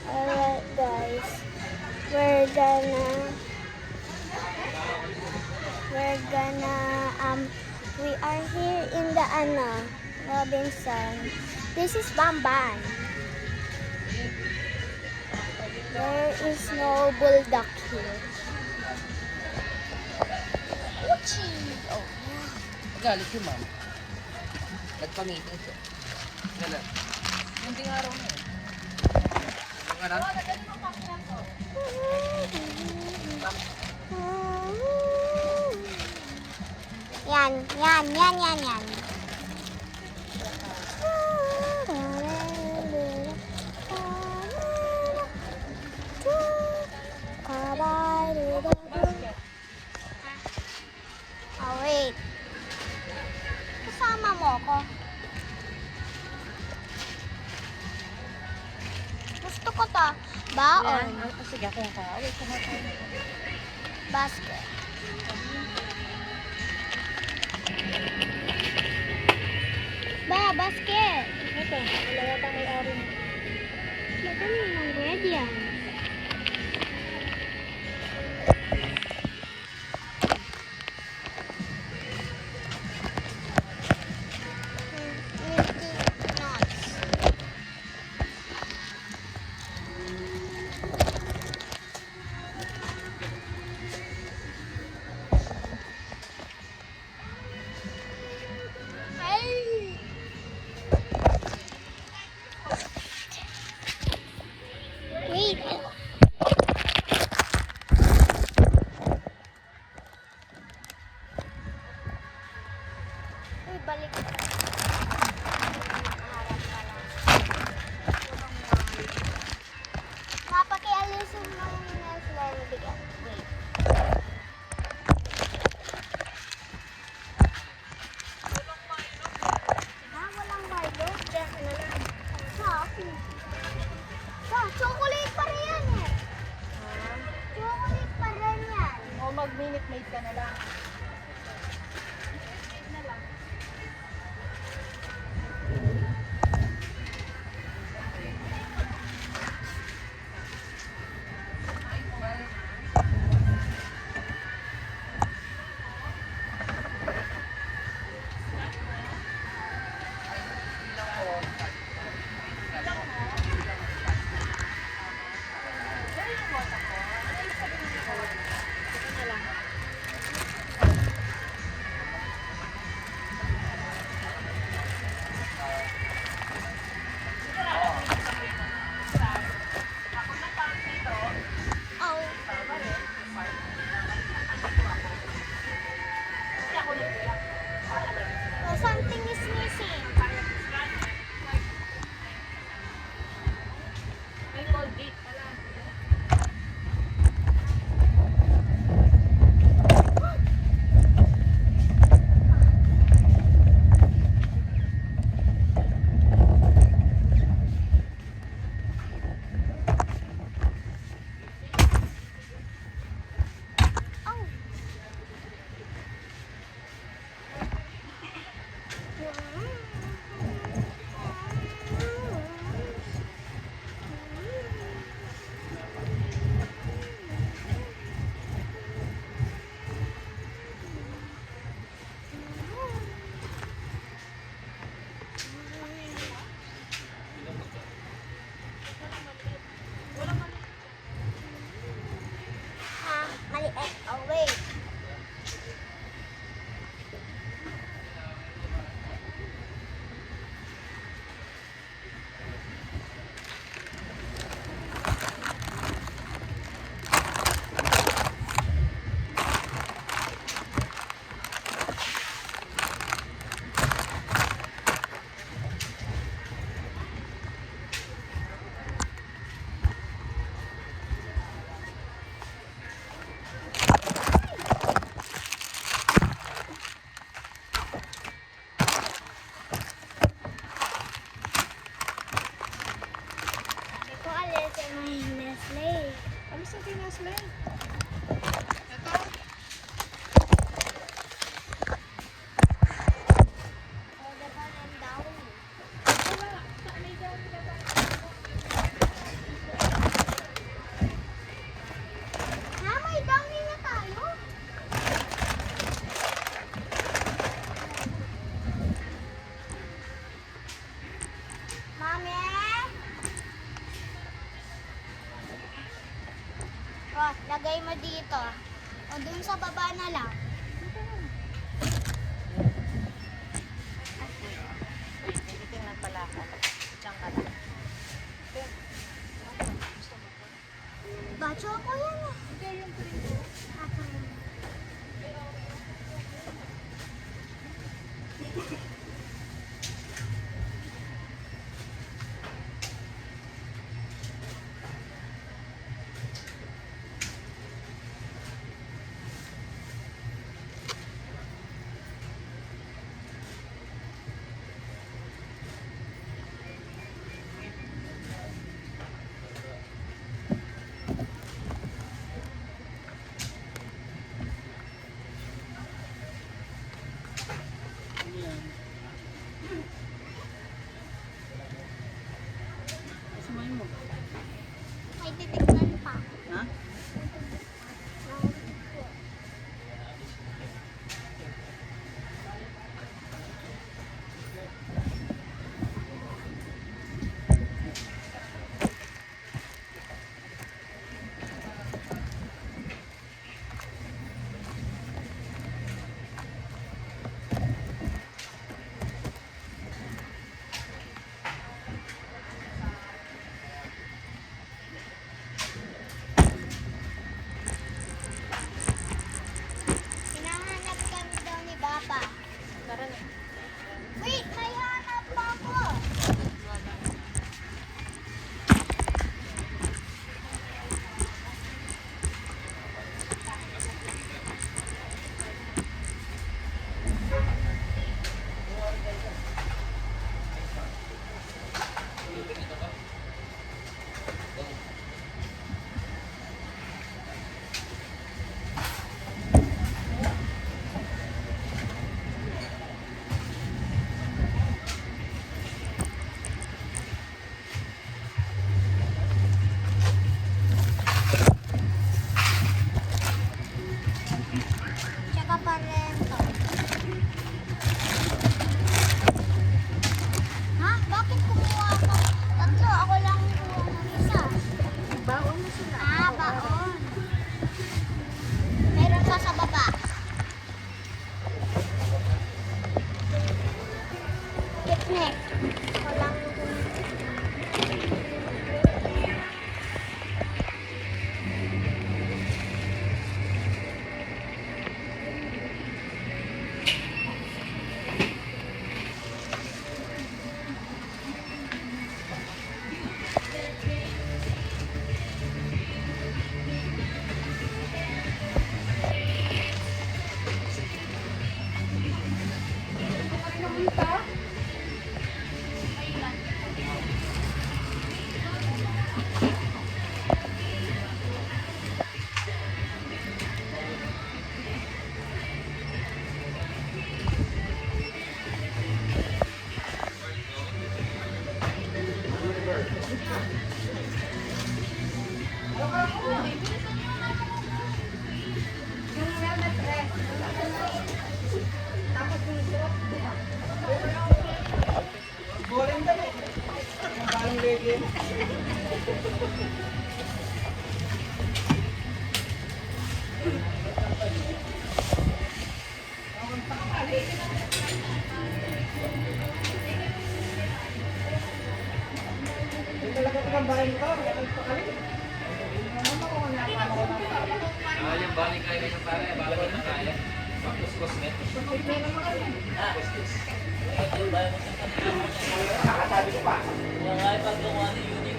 Alright guys, we're gonna we are here in the Robinson. This is Bamban. There is no bulldog here. Uchi! Oh. Galit si ma'am. Nagpa-meeting siya. Gala. Munting araw na eh. Yung araw? Yan. Oh, wait. Kasama mo ako. Gusto ko to. Baon. Sige, ako yung kaaway. Basket. Basket. Ito, wala yata may ari. Madami yung red yan. Wait, dito. O dun sa baba na lang. Titingnan pala ako. Diyan ka lang. Bacho ko yan ah. Ako yun. Samayin mo. May titignan pa. Ha? Hinahanap kami daw ni Papa. Tara na. Wait, may hanap pa ako. Tsaka pa rin to. Ha? Bakit kumuha ka? Tatlo, ako lang kumuha ng isa. Baon mo sila. Ah, baon. Meron pa sa baba. Picnic. Walang Yung balik kayo yung pare. Balik na kaya. Kuskus net. Kuskus. Nakatabi ko pa. Mga ay paggawa ni Yuni.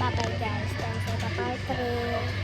Bye-bye guys. Thanks for the part 3.